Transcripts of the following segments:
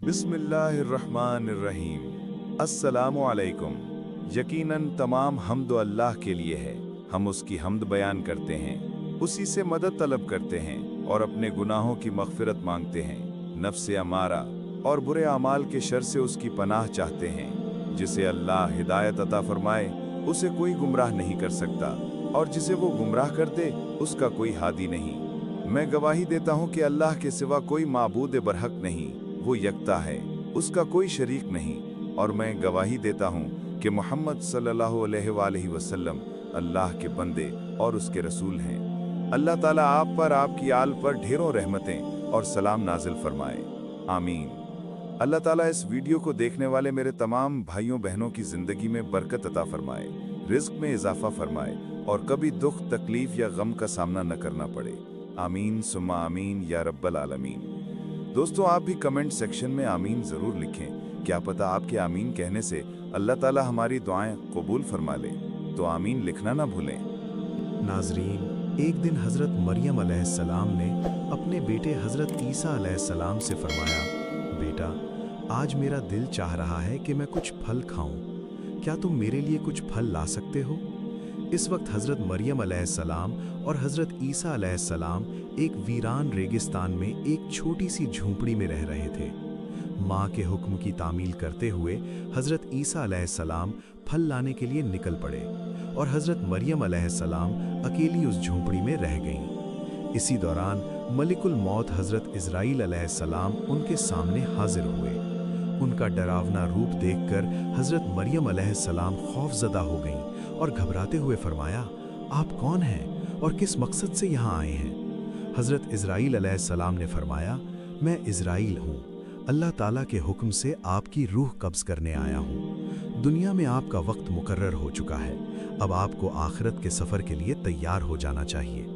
बिस्मिल्लाहिर्रहमानिर्रहीम। अस्सलामु अलैकुम। यकीनन तमाम हम्द अल्लाह के लिए है। हम उसकी हम्द बयान करते हैं, उसी से मदद तलब करते हैं और अपने गुनाहों की मग़फ़िरत मांगते हैं। नफ्स अमारा और बुरे अमाल के शर से उसकी पनाह चाहते हैं। जिसे अल्लाह हिदायत अता फरमाए उसे कोई गुमराह नहीं कर सकता, और जिसे वो गुमराह कर दे उसका कोई हादी नहीं। मैं गवाही देता हूँ कि अल्लाह के सिवा कोई माबूद बरहक नहीं, वो यकता है, उसका कोई शरीक नहीं। और मैं गवाही देता हूँ कि मोहम्मद सल्लल्लाहु अलैहि वसल्लम अल्लाह के बंदे और उसके रसूल हैं। अल्लाह ताला आप पर, आपकी आल पर ढेरों रहमतें और सलाम नाजिल फरमाए, आमीन। अल्लाह ताला इस वीडियो को देखने वाले मेरे तमाम भाइयों बहनों की ज़िंदगी में बरकत अता फरमाए, रिज़्क़ में इजाफ़ा फरमाए और कभी दुख, तकलीफ़ या गम का सामना न करना पड़े। आमीन सुम्मा आमीन या रब्बल आलमीन। दोस्तों, आप भी कमेंट सेक्शन में आमीन ज़रूर लिखें। क्या पता आपके आमीन कहने से अल्लाह ताला हमारी दुआएं कबूल फरमा ले, तो आमीन लिखना ना भूलें। नाज़रीन, एक दिन हज़रत मरियम अलैहिस्सलाम ने अपने बेटे हज़रत ईसा अलैहिस्सलाम से फरमाया, बेटा, आज मेरा दिल चाह रहा है कि मैं कुछ फल खाऊं। क्या तुम मेरे लिए कुछ फल ला सकते हो? इस वक्त हज़रत मरियम अलैहिस्सलाम और हज़रत ईसा अलैहिस्सलाम एक वीरान रेगिस्तान में एक छोटी सी झोंपड़ी में रह रहे थे। माँ के हुक्म की तामील करते हुए हज़रत ईसा अलैहिस्सलाम फल लाने के लिए निकल पड़े और हज़रत मरियम अलैहिस्सलाम अकेली उस झोंपड़ी में रह गईं। इसी दौरान मलिकुल मौत हज़रत इज़राइल अलैहिस्सलाम उनके सामने हाजिर हुए। उनका डरावना रूप देखकर हज़रत मरियम अलैहिस्सलाम खौफज़दा हो गईं और घबराते हुए फरमाया, आप कौन हैं और किस मकसद से यहाँ आए हैं? हज़रत इज़राइल अलैहिस्सलाम ने फरमाया, मैं इज़राइल हूँ, अल्लाह ताला के हुक्म से आपकी रूह कब्ज़ करने आया हूँ। दुनिया में आपका वक्त मुकर्रर हो चुका है, अब आपको आखिरत के सफ़र के लिए तैयार हो जाना चाहिए।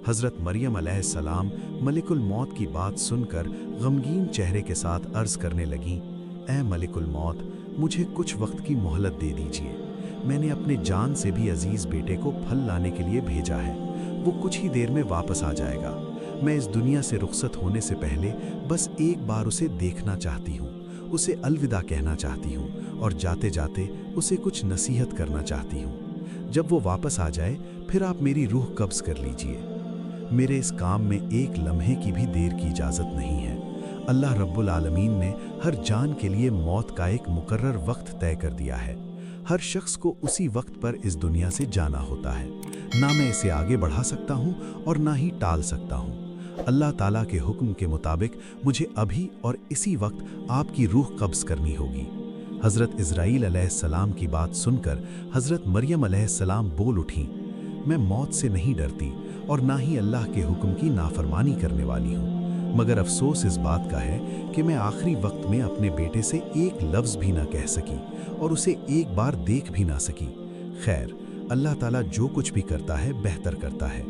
हज़रत मरियम अलैहिस्सलाम मलिकुल मौत की बात सुनकर गमगीन चेहरे के साथ अर्ज़ करने लगीं, ऐ मलिकुल मौत, मुझे कुछ वक्त की मोहलत दे दीजिए। मैंने अपने जान से भी अजीज़ बेटे को फल लाने के लिए भेजा है, वो कुछ ही देर में वापस आ जाएगा। मैं इस दुनिया से रुखसत होने से पहले बस एक बार उसे देखना चाहती हूँ, उसे अलविदा कहना चाहती हूँ और जाते जाते उसे कुछ नसीहत करना चाहती हूँ। जब वो वापस आ जाए फिर आप मेरी रूह कब्ज़ कर लीजिए। मेरे इस काम में एक लम्हे की भी देर की इजाज़त नहीं है। अल्लाह रब्बुल आलमीन ने हर जान के लिए मौत का एक मुकर्रर वक्त तय कर दिया है। हर शख्स को उसी वक्त पर इस दुनिया से जाना होता है। ना मैं इसे आगे बढ़ा सकता हूँ और ना ही टाल सकता हूँ। अल्लाह ताला के हुक्म के मुताबिक मुझे अभी और इसी वक्त आपकी रूह कब्ज़ करनी होगी। हज़रत इज़राइल अलैहिस्सलाम की बात सुनकर हज़रत मरियम अलैहिस्सलाम बोल उठीं, मैं मौत से नहीं डरती और ना ही अल्लाह के हुक्म की नाफरमानी करने वाली हूँ, मगर अफसोस इस बात का है कि मैं आखिरी वक्त में अपने बेटे से एक लफ्ज़ भी ना कह सकी और उसे एक बार देख भी ना सकी। खैर, अल्लाह ताला जो कुछ भी करता है बेहतर करता है।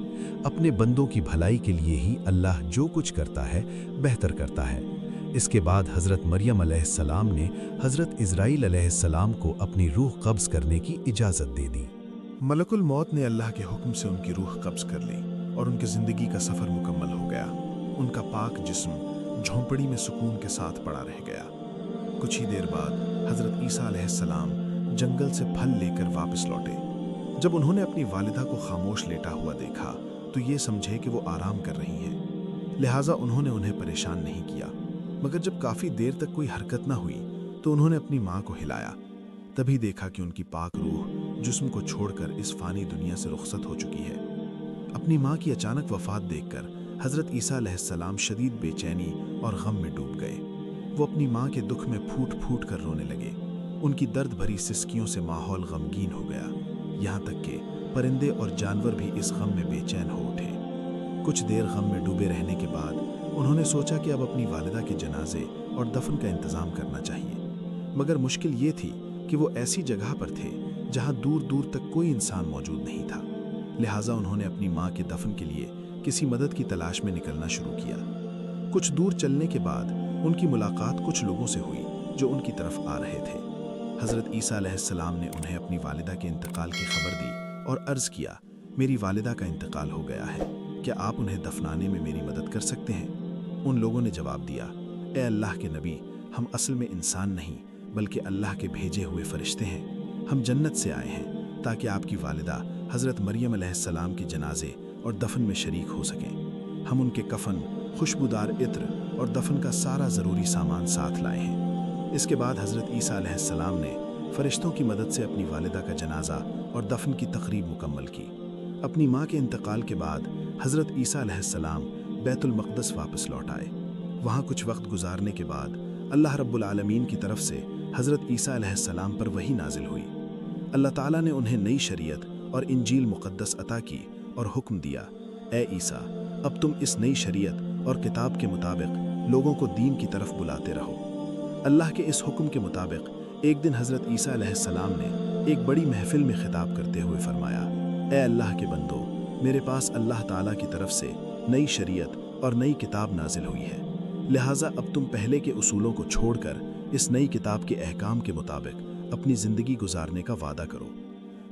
अपने बंदों की भलाई के लिए ही अल्लाह जो कुछ करता है बेहतर करता है। इसके बाद हज़रत मरियम अलैहिस्सलाम ने हज़रत इज़राइल अलैहिस्सलाम को अपनी रूह कब्ज़ करने की इजाज़त दे दी। मलकुल मौत ने अल्लाह के हुक्म से उनकी रूह कब्ज़ कर ली और उनकी ज़िंदगी का सफ़र मुकम्मल हो गया। उनका पाक जिस्म झोंपड़ी में सुकून के साथ पड़ा रह गया। कुछ ही देर बाद हज़रत ईसा अलैहिस्सलाम जंगल से फल लेकर वापस लौटे। जब उन्होंने अपनी वालिदा को खामोश लेटा हुआ देखा तो ये समझे कि वो आराम कर रही हैं, लिहाजा उन्होंने उन्हें परेशान नहीं किया। मगर जब काफ़ी देर तक कोई हरकत ना हुई तो उन्होंने अपनी माँ को हिलाया। तभी देखा कि उनकी पाक रूह जिस्म को छोड़कर इस फ़ानी दुनिया से रुखसत हो चुकी है। अपनी माँ की अचानक वफ़ात देखकर हज़रत ईसा अलैहिस्सलाम शदीद बेचैनी और गम में डूब गए। वो अपनी माँ के दुख में फूट फूट कर रोने लगे। उनकी दर्द भरी सिसकियों से माहौल गमगीन हो गया, यहाँ तक कि परिंदे और जानवर भी इस गम में बेचैन हो उठे। कुछ देर गम में डूबे रहने के बाद उन्होंने सोचा कि अब अपनी वालिदा के जनाजे और दफन का इंतज़ाम करना चाहिए। मगर मुश्किल ये थी कि वो ऐसी जगह पर थे जहाँ दूर दूर तक कोई इंसान मौजूद नहीं था। लिहाजा उन्होंने अपनी माँ के दफन के लिए किसी मदद की तलाश में निकलना शुरू किया। कुछ दूर चलने के बाद उनकी मुलाकात कुछ लोगों से हुई जो उनकी तरफ आ रहे थे। हज़रत ईसा अलैहिस्सलाम ने उन्हें अपनी वालिदा के इंतकाल की खबर दी और अर्ज़ किया, मेरी वालिदा का इंतकाल हो गया है, क्या आप उन्हें दफनाने में मेरी मदद कर सकते हैं? उन लोगों ने जवाब दिया, ए अल्लाह के नबी, ہم اصل میں انسان نہیں بلکہ اللہ کے بھیجے ہوئے فرشتے ہیں۔ ہم جنت سے آئے ہیں تاکہ آپ کی والدہ حضرت مریم علیہ السلام کے جنازے اور دفن میں شریک ہو سکیں۔ ہم ان کے کفن، خوشبودار عطر اور دفن کا سارا ضروری سامان ساتھ لائے ہیں۔ اس کے بعد حضرت عیسیٰ علیہ السلام نے فرشتوں کی مدد سے اپنی والدہ کا جنازہ اور دفن کی تقریب مکمل کی۔ اپنی ماں کے انتقال کے بعد حضرت عیسیٰ علیہ السلام بیت المقدس واپس لوٹ آئے۔ وہاں کچھ وقت گزارنے کے بعد اللہ رب العالمین کی طرف سے حضرت عیسیٰ علیہ السلام پر وحی نازل ہوئی۔ اللہ تعالیٰ نے انہیں نئی شریعت اور انجیل مقدس عطا کی اور حکم دیا، اے عیسیٰ، اب تم اس نئی شریعت اور کتاب کے مطابق لوگوں کو دین کی طرف بلاتے رہو۔ اللہ کے اس حکم کے مطابق ایک دن حضرت عیسیٰ علیہ السلام نے ایک بڑی محفل میں خطاب کرتے ہوئے فرمایا، اے اللہ کے بندو، میرے پاس اللہ تعالیٰ کی طرف سے نئی شریعت اور نئی کتاب نازل ہوئی ہے، لہٰذا اب تم پہلے کے اصولوں کو چھوڑ کر اس نئی کتاب کے احکام کے مطابق اپنی زندگی گزارنے کا وعدہ کرو۔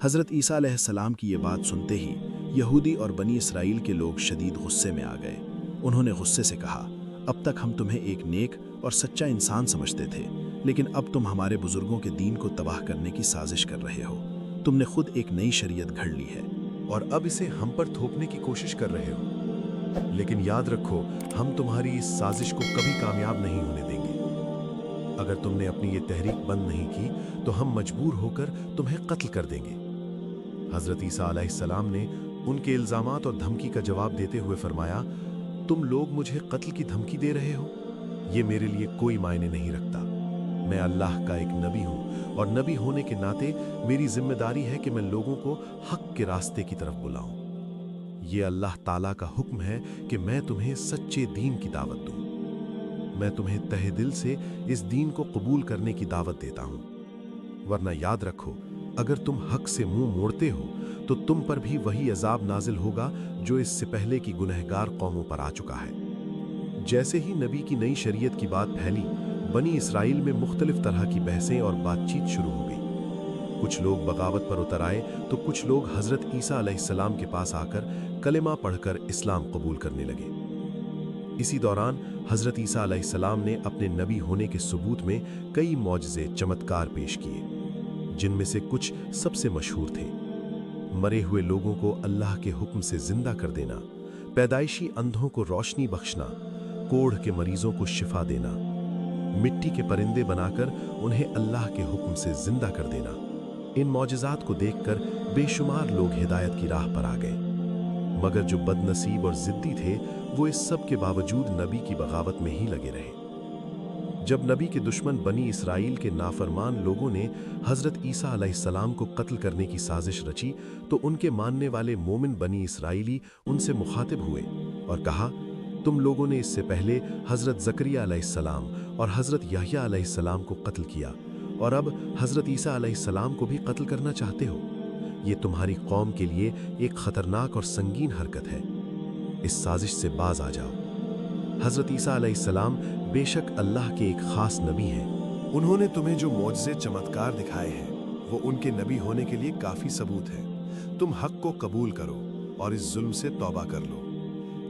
حضرت عیسیٰ علیہ السلام کی یہ بات سنتے ہی یہودی اور بنی اسرائیل کے لوگ شدید غصے میں آ گئے۔ انہوں نے غصے سے کہا، اب تک ہم تمہیں ایک نیک اور سچا انسان سمجھتے تھے، لیکن اب تم ہمارے بزرگوں کے دین کو تباہ کرنے کی سازش کر رہے ہو۔ تم نے خود ایک نئی شریعت گھڑ لی ہے اور اب اسے ہم پر تھوپنے کی کوشش کر رہے ہو، لیکن یاد رکھو ہم تمہاری اس سازش کو کبھی کامیاب نہیں ہونے دیں گے۔ اگر تم نے اپنی یہ تحریک بند نہیں کی تو ہم مجبور ہو کر تمہیں قتل کر دیں گے۔ حضرت عیسیٰ علیہ السلام نے ان کے الزامات اور دھمکی کا جواب دیتے ہوئے فرمایا، تم لوگ مجھے قتل کی دھمکی دے رہے ہو؟ یہ میرے لیے کوئی معنی نہیں رکھتا۔ میں اللہ کا ایک نبی ہوں اور نبی ہونے کے ناطے میری ذمہ داری ہے کہ میں لوگوں کو حق کے راستے کی طرف بلاؤں۔ یہ اللہ تعالیٰ کا حکم ہے کہ میں تمہیں سچے دین کی دعوت دوں۔ میں تمہیں تہہ دل سے اس دین کو قبول کرنے کی دعوت دیتا ہوں، ورنہ یاد رکھو اگر تم حق سے منہ موڑتے ہو تو تم پر بھی وہی عذاب نازل ہوگا جو اس سے پہلے کی گنہگار قوموں پر آ چکا ہے۔ جیسے ہی نبی کی نئی شریعت کی بات پھیلی، بنی اسرائیل میں مختلف طرح کی بحثیں اور بات چیت شروع ہو گئی۔ کچھ لوگ بغاوت پر اتر آئے تو کچھ لوگ حضرت عیسیٰ علیہ السلام کے پاس آ کر کلمہ پڑھ کر اسلام قبول کرنے لگے۔ اسی دوران حضرت عیسیٰ علیہ السلام نے اپنے نبی ہونے کے ثبوت میں کئی معجزے چمتکار پیش کیے، جن میں سے کچھ سب سے مشہور تھے۔ مرے ہوئے لوگوں کو اللہ کے حکم سے زندہ کر دینا، پیدائشی اندھوں کو روشنی بخشنا، کوڑھ کے مریضوں کو شفا دینا، مٹی کے پرندے بنا کر انہیں اللہ کے حکم سے زندہ کر دینا۔ ان معجزات کو دیکھ کر بے شمار لوگ ہدایت کی راہ پر آ گئے، مگر جو بد نصیب اور ضدی تھے وہ اس سب کے باوجود نبی کی بغاوت میں ہی لگے رہے۔ جب نبی کے دشمن بنی اسرائیل کے نافرمان لوگوں نے حضرت عیسیٰ علیہ السلام کو قتل کرنے کی سازش رچی تو ان کے ماننے والے مومن بنی اسرائیلی ان سے مخاطب ہوئے اور کہا، تم لوگوں نے اس سے پہلے حضرت زکریہ علیہ السلام اور حضرت یحییٰ علیہ السلام کو قتل کیا اور اب حضرت عیسیٰ علیہ السلام کو بھی قتل کرنا چاہتے ہو۔ یہ تمہاری قوم کے لیے ایک خطرناک اور سنگین حرکت ہے۔ اس سازش سے باز آ جاؤ۔ حضرت عیسیٰ علیہ السلام بے شک اللہ کے ایک خاص نبی ہیں۔ انہوں نے تمہیں جو معجزے چمتکار دکھائے ہیں وہ ان کے نبی ہونے کے لیے کافی ثبوت ہے۔ تم حق کو قبول کرو اور اس ظلم سے توبہ کر لو۔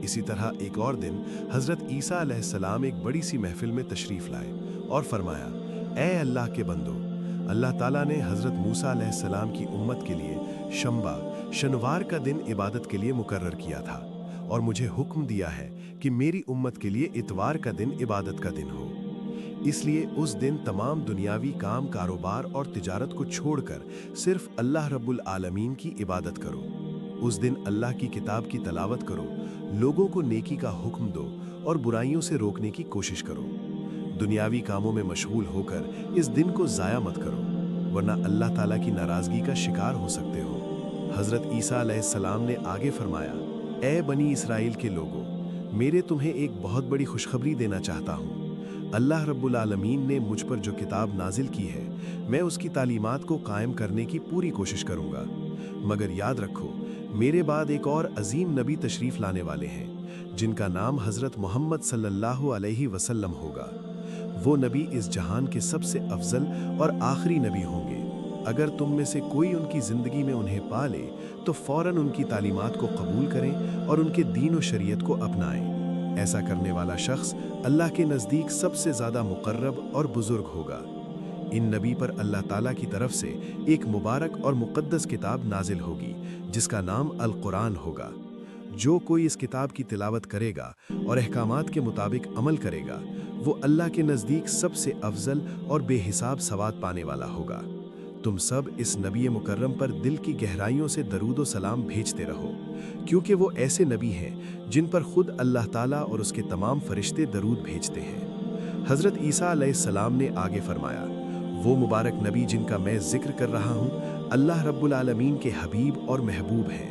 اسی طرح ایک اور دن حضرت عیسیٰ علیہ السلام ایک بڑی سی محفل میں تشریف لائے اور فرمایا، اے اللہ کے بندو، اللہ تعالیٰ نے حضرت موسیٰ علیہ السلام کی امت کے لیے شنوار کا دن عبادت کے لیے مقرر کیا تھا اور مجھے حکم دیا ہے کہ میری امت کے لیے اتوار کا دن عبادت کا دن ہو۔ اس لیے اس دن تمام دنیاوی کام کاروبار اور تجارت کو چھوڑ کر صرف اللہ رب العالمین کی عبادت کرو۔ اس دن اللہ کی کتاب کی تلاوت کرو، لوگوں کو نیکی کا حکم دو اور برائیوں سے روکنے کی کوشش کرو۔ دنیاوی کاموں میں مشغول ہو کر اس دن کو ضائع مت کرو، ورنہ اللہ تعالیٰ کی ناراضگی کا شکار ہو سکتے ہو۔ حضرت عیسیٰ علیہ السلام نے آگے فرمایا، اے بنی اسرائیل کے لوگوں، میرے تمہیں ایک بہت بڑی خوشخبری دینا چاہتا ہوں۔ اللہ رب العالمین نے مجھ پر جو کتاب نازل کی ہے، میں اس کی تعلیمات کو قائم کرنے کی پوری کوشش کروں گا، مگر یاد رکھو میرے بعد ایک اور عظیم نبی تشریف لانے والے ہیں جن کا نام حضرت محمد صلی اللہ علیہ وسلم ہوگا۔ وہ نبی اس جہان کے سب سے افضل اور آخری نبی ہوں گے۔ اگر تم میں سے کوئی ان کی زندگی میں انہیں پا لے تو فوراً ان کی تعلیمات کو قبول کریں اور ان کے دین و شریعت کو اپنائیں۔ ऐसा करने वाला शख्स अल्लाह के नज़दीक सबसे ज़्यादा मुकर्रब और बुजुर्ग होगा। इन नबी पर अल्लाह ताला की तरफ से एक मुबारक और मुक़द्दस किताब नाजिल होगी जिसका नाम अल कुरान होगा। जो कोई इस किताब की तिलावत करेगा और अहकामात के मुताबिक अमल करेगा, वो अल्लाह के नज़दीक सबसे अफजल और बेहिसाब सवाब पाने वाला होगा। तुम सब इस नबी मुकर्रम पर दिल की गहराइयों से दरूद व सलाम भेजते रहो, क्योंकि वो ऐसे नबी हैं जिन पर खुद अल्लाह ताला और उसके तमाम फरिश्ते दरूद भेजते हैं। हज़रत ईसा अलैहिस्सलाम ने आगे फरमाया, वो मुबारक नबी जिनका मैं जिक्र कर रहा हूँ, अल्लाह रब्बुल आलमीन के हबीब और महबूब हैं।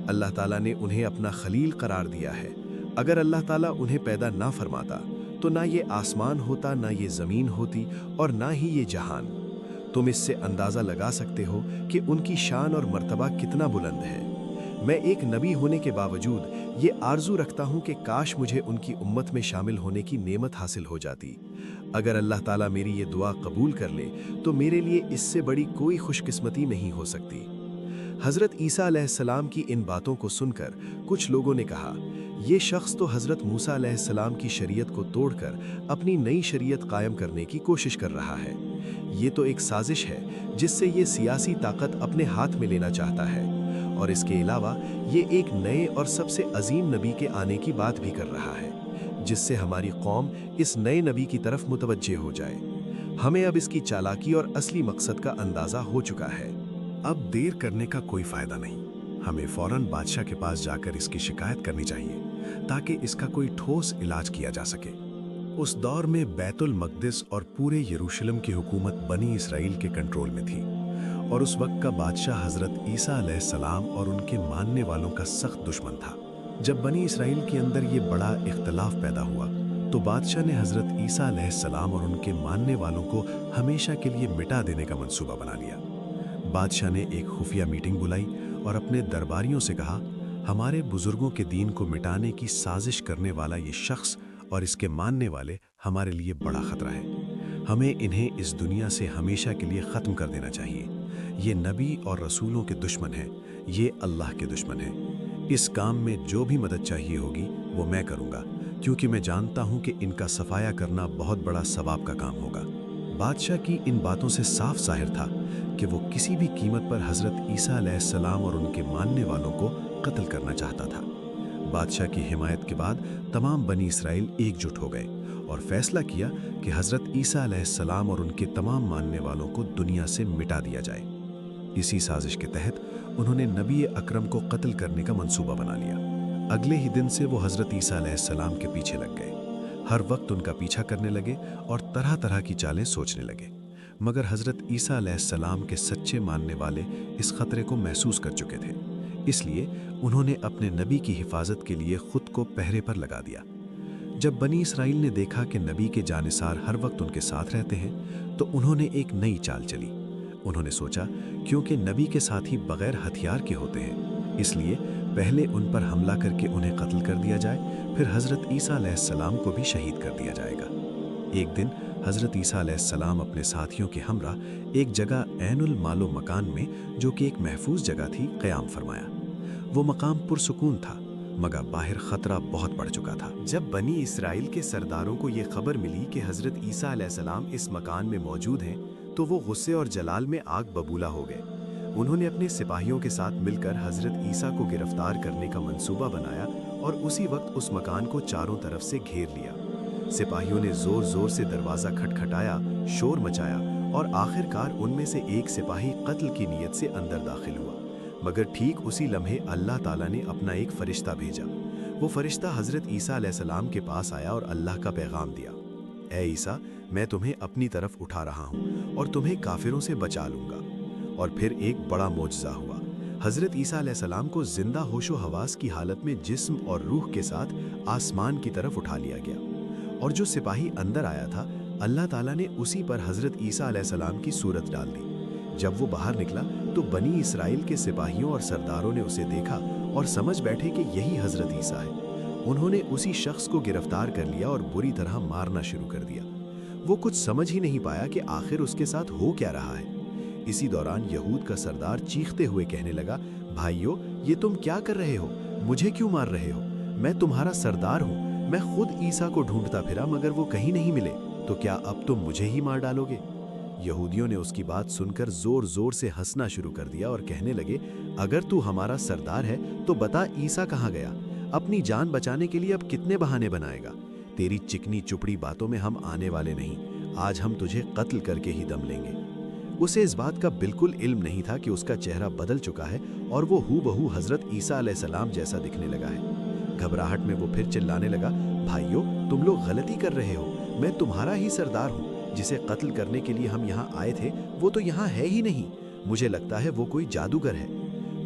अल्लाह ताला ने उन्हें अपना खलील करार दिया है। अगर अल्लाह ताला उन्हें पैदा ना फरमाता तो ना ये आसमान होता, ना ये ज़मीन होती और ना ही ये जहान। तुम इससे अंदाज़ा लगा सकते हो कि उनकी शान और मर्तबा कितना बुलंद है। मैं एक नबी होने के बावजूद ये आरजू रखता हूँ कि काश मुझे उनकी उम्मत में शामिल होने की नेमत हासिल हो जाती। अगर अल्लाह ताला मेरी ये दुआ कबूल कर ले तो मेरे लिए इससे बड़ी कोई खुशकिस्मती नहीं हो सकती। हज़रत ईसा अलैहिस्सलाम की इन बातों को सुनकर कुछ लोगों ने कहा, ये शख्स तो हज़रत मूसा अलैहिस्सलाम की शरीयत को तोड़कर अपनी नई शरीयत कायम करने की कोशिश कर रहा है। ये तो एक साजिश है जिससे ये सियासी ताकत अपने हाथ में लेना चाहता है, और इसके अलावा ये एक नए और सबसे अजीम नबी के आने की बात भी कर रहा है, जिससे हमारी कौम इस नए नबी की तरफ मुतवज्जे हो जाए। हमें अब इसकी चालाकी और असली मकसद का अंदाज़ा हो चुका है। अब देर करने का कोई फायदा नहीं। हमें फौरन बादशाह के पास जाकर इसकी शिकायत करनी चाहिए ताकि इसका कोई ठोस इलाज किया जा सके। उस दौर में बैतुल मक़दिस और पूरे यरूशलेम की हुकूमत बनी इसराइल के कंट्रोल में थी, और उस वक्त का बादशाह हज़रत ईसा अलैहिस्सलाम और उनके मानने वालों का सख्त दुश्मन था। जब बनी इसराइल के अंदर ये बड़ा इख्तलाफ पैदा हुआ तो बादशाह ने हज़रत ईसा अलैहिस्सलाम और उनके मानने वालों को हमेशा के लिए मिटा देने का मंसूबा बना लिया। बादशाह ने एक खुफिया मीटिंग बुलाई और अपने दरबारियों से कहा, हमारे बुजुर्गों के दीन को मिटाने की साजिश करने वाला ये शख्स और इसके मानने वाले हमारे लिए बड़ा खतरा है। हमें इन्हें इस दुनिया से हमेशा के लिए ख़त्म कर देना चाहिए। ये नबी और रसूलों के दुश्मन हैं, ये अल्लाह के दुश्मन हैं। इस काम में जो भी मदद चाहिए होगी वो मैं करूँगा, क्योंकि मैं जानता हूँ कि इनका सफाया करना बहुत बड़ा सवाब का काम होगा। बादशाह की इन बातों से साफ ज़ाहिर था कि वो किसी भी कीमत पर हज़रत ईसा अलैहिस्सलाम और उनके मानने वालों को कत्ल करना चाहता था। बादशाह की हिमायत के बाद तमाम बनी इसराइल एकजुट हो गए और फैसला किया कि हज़रत ईसा अलैहिस्सलाम और उनके तमाम मानने वालों को दुनिया से मिटा दिया जाए। इसी साजिश के तहत उन्होंने नबी अकरम को कत्ल करने का मंसूबा बना लिया। अगले ही दिन से वो हज़रत ईसा अलैहिस्सलाम के पीछे लग गए। हर वक्त उनका पीछा करने लगे और तरह तरह की चालें सोचने लगे, मगर हज़रत ईसा अलैहिस्सलाम के सच्चे मानने वाले इस खतरे को महसूस कर चुके थे। इसलिए उन्होंने अपने नबी की हिफाजत के लिए खुद को पहरे पर लगा दिया। जब बनी इसराइल ने देखा कि नबी के जानिसार हर वक्त उनके साथ रहते हैं तो उन्होंने एक नई चाल चली। उन्होंने सोचा, क्योंकि नबी के साथी बग़ैर हथियार के होते हैं, इसलिए पहले उन पर हमला करके उन्हें कत्ल कर दिया जाए, फिर हज़रत ईसा अलैहिस्सलाम को भी शहीद कर दिया जाएगा। एक दिन हज़रत ईसा अलैहिस्सलाम अपने साथियों के हमरा एक जगह ऐनुल मालो मकान में, जो कि एक महफूज जगह थी, क़याम फरमाया। वो मकाम पुरसुकून था, मगर बाहर ख़तरा बहुत बढ़ चुका था। जब बनी इसराइल के सरदारों को ये खबर मिली कि हज़रत ईसा अलैहिस्सलाम इस मकान में मौजूद हैं, तो वो गुस्से और जलाल में आग बबूला हो गए। उन्होंने अपने सिपाहियों के साथ मिलकर हज़रत ईसा को गिरफ्तार करने का मंसूबा बनाया और उसी वक्त उस मकान को चारों तरफ से घेर लिया। सिपाहियों ने ज़ोर ज़ोर से दरवाज़ा खटखटाया, शोर मचाया और आखिरकार उनमें से एक सिपाही कत्ल की नीयत से अंदर दाखिल हुआ। मगर ठीक उसी लम्हे अल्लाह ताला ने अपना एक फ़रिश्ता भेजा। वो फ़रिश्ता हज़रत ईसा अलैहिस्सलाम के पास आया और अल्लाह का पैगाम दिया, ए ईसा, मैं तुम्हें अपनी तरफ उठा रहा हूँ और तुम्हें काफिरों से बचा लूँगा। और फिर एक बड़ा मोजज़ा हुआ। हज़रत ईसा अलैहिस्सलाम को जिंदा होशो हवास की हालत में जिस्म और रूह के साथ आसमान की तरफ उठा लिया गया, और जो सिपाही अंदर आया था, अल्लाह ताला ने उसी पर हज़रत ईसा अलैहिस्सलाम की सूरत डाल दी। जब वो बाहर निकला तो बनी इसराइल के सिपाहियों और सरदारों ने उसे देखा और समझ बैठे कि यही हज़रत ईसा है। उन्होंने उसी शख्स को गिरफ्तार कर लिया और बुरी तरह मारना शुरू कर दिया। वो कुछ समझ ही नहीं पाया कि आखिर उसके साथ हो क्या रहा है। इसी दौरान यहूद का सरदार चीखते हुए कहने लगा, भाइयों, ये तुम क्या कर रहे हो? मुझे क्यों मार रहे हो? मैं तुम्हारा सरदार हूँ, मैं खुद ईसा को ढूंढता फिरा मगर वो कहीं नहीं मिले, तो क्या अब तुम मुझे ही मार डालोगे? यहूदियों ने उसकी बात सुनकर जोर जोर से हंसना शुरू कर दिया और कहने लगे, अगर तू हमारा सरदार है तो बता ईसा कहाँ गया? अपनी जान बचाने के लिए अब कितने बहाने बनाएगा? तेरी चिकनी चुपड़ी बातों में हम आने वाले नहीं, आज हम तुझे कत्ल करके ही दम लेंगे। उसे इस बात का बिल्कुल इल्म नहीं था कि उसका चेहरा बदल चुका है और वो हूबहू हजरत ईसा अलैहिस्सलाम जैसा दिखने लगा है। घबराहट में वो फिर चिल्लाने लगा, भाइयों तुम लोग गलती कर रहे हो, मैं तुम्हारा ही सरदार हूँ। जिसे कत्ल करने के लिए हम यहाँ आए थे वो तो यहाँ है ही नहीं, मुझे लगता है वो कोई जादूगर है।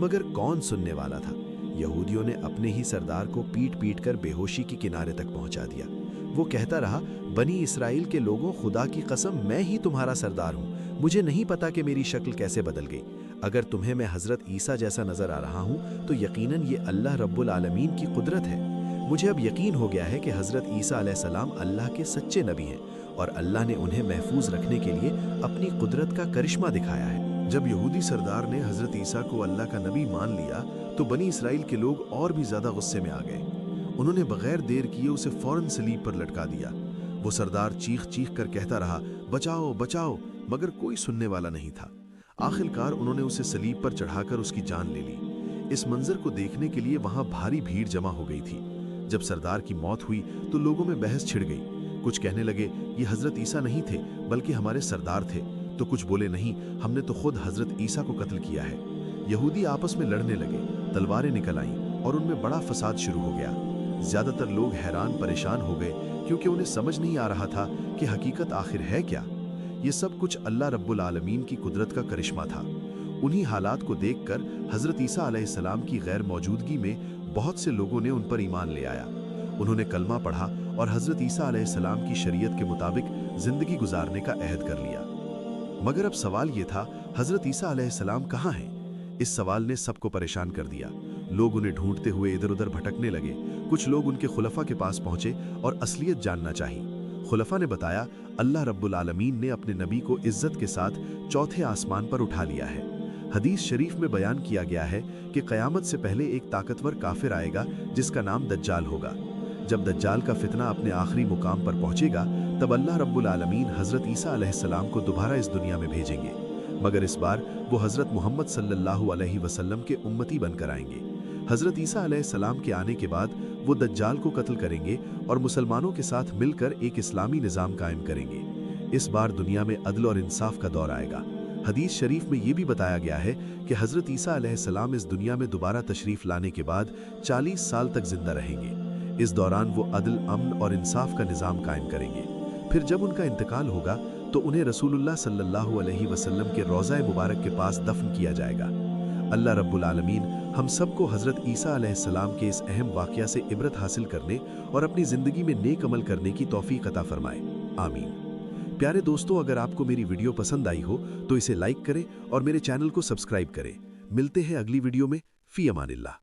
मगर कौन सुनने वाला था? यहूदियों ने अपने ही सरदार को पीट पीट कर बेहोशी की किनारे तक पहुंचा दिया। वो कहता रहा, बनी इसराइल के लोगों, खुदा की कसम मैं ही तुम्हारा सरदार हूँ, मुझे नहीं पता कि मेरी शक्ल कैसे बदल गई। अगर तुम्हें मैं हजरत ईसा जैसा नजर आ रहा हूँ तो यकीनन ये अल्लाह रब्बुल आलमीन की कुदरत है। मुझे अब यकीन हो गया है कि हजरत ईसा अलैहिस्सलाम अल्लाह के सच्चे नबी हैं और अल्लाह ने उन्हें महफूज रखने के लिए अपनी कुदरत का करिश्मा दिखाया है। जब यहूदी सरदार ने हजरत ईसा को अल्लाह का नबी मान लिया तो बनी इसराइल के लोग और भी ज्यादा गुस्से में आ गए। उन्होंने बगैर देर किए उसे फौरन सलीब पर लटका दिया। वो सरदार चीख चीख कर कहता रहा, बचाओ बचाओ, मगर कोई सुनने वाला नहीं था। आखिरकार उन्होंने उसे सलीब पर चढ़ाकर उसकी जान ले ली। इस मंजर को देखने के लिए वहां भारी भीड़ जमा हो गई थी। जब सरदार की मौत हुई तो लोगों में बहस छिड़ गई। कुछ कहने लगे, ये हजरत ईसा नहीं थे बल्कि हमारे सरदार थे, तो कुछ बोले, नहीं, हमने तो खुद हजरत ईसा को कत्ल किया है। यहूदी आपस में लड़ने लगे, तलवारें निकल आईं और उनमें बड़ा फसाद शुरू हो गया। ज्यादातर लोग हैरान परेशान हो गए क्योंकि उन्हें समझ नहीं आ रहा था कि हकीकत आखिर है क्या। ये सब कुछ अल्लाह रब्बुल आलमीन की कुदरत का करिश्मा था। उन्हीं हालात को देखकर हजरत ईसा अलैहिस्सलाम की गैर मौजूदगी में बहुत से लोगों ने उन पर ईमान ले आया। उन्होंने कलमा पढ़ा और हजरत ईसा अलैहिस्सलाम की शरीयत के मुताबिक जिंदगी गुजारने का अहद कर लिया। मगर अब सवाल ये था, हजरत ईसा अलैहिस्सलाम कहाँ हैं? इस सवाल ने सबको परेशान कर दिया। लोग उन्हें ढूंढते हुए इधर उधर भटकने लगे। कुछ लोग उनके खुलफा के पास पहुंचे और असलियत जानना चाही। खुलफा ने बताया, अल्लाह रब्बुल आलमीन ने अपने नबी को इज्जत के साथ चौथे आसमान पर उठा लिया है। हदीस शरीफ में बयान किया गया है कि क़यामत से पहले एक ताकतवर काफिर आएगा जिसका नाम दज्जाल होगा। जब दज्जाल का फितना अपने आखिरी मुकाम पर पहुंचेगा तब अल्लाह रब्बुल आलमीन हजरत ईसा अलैहिस्सलाम को दोबारा इस दुनिया में भेजेंगे, मगर इस बार वो हजरत मोहम्मद सल्लल्लाहु अलैहि वसल्लम के उम्मती बनकर आएंगे। हजरत ईसा अलैहिस्सलाम के आने के बाद वो दज्जाल को कत्ल करेंगे और मुसलमानों के साथ मिलकर एक इस्लामी निज़ाम कायम करेंगे। इस बार दुनिया में अदल और इंसाफ का दौर आएगा। हदीस शरीफ में ये भी बताया गया है कि हजरत ईसा अलैहिस्सलाम इस दुनिया में दोबारा तशरीफ लाने के बाद 40 साल तक जिंदा रहेंगे। इस दौरान वो अदल, अमन और इंसाफ का निज़ाम कायम करेंगे। फिर जब उनका इंतकाल होगा तो उन्हें रसूलुल्लाह सल्लल्लाहु अलैहि वसल्लम के रोज़ा मुबारक के पास दफन किया जाएगा। अल्लाह रब्बुल आलमीन हम सबको हजरत ईसा अलैहिस्सलाम के इस अहम वाक़या से इबरत हासिल करने और अपनी ज़िंदगी में नेक अमल करने की तौफीक अता फरमाए, आमीन। प्यारे दोस्तों, अगर आपको मेरी वीडियो पसंद आई हो तो इसे लाइक करें और मेरे चैनल को सब्सक्राइब करें। मिलते हैं अगली वीडियो में। फ़ी अमानिल्लाह।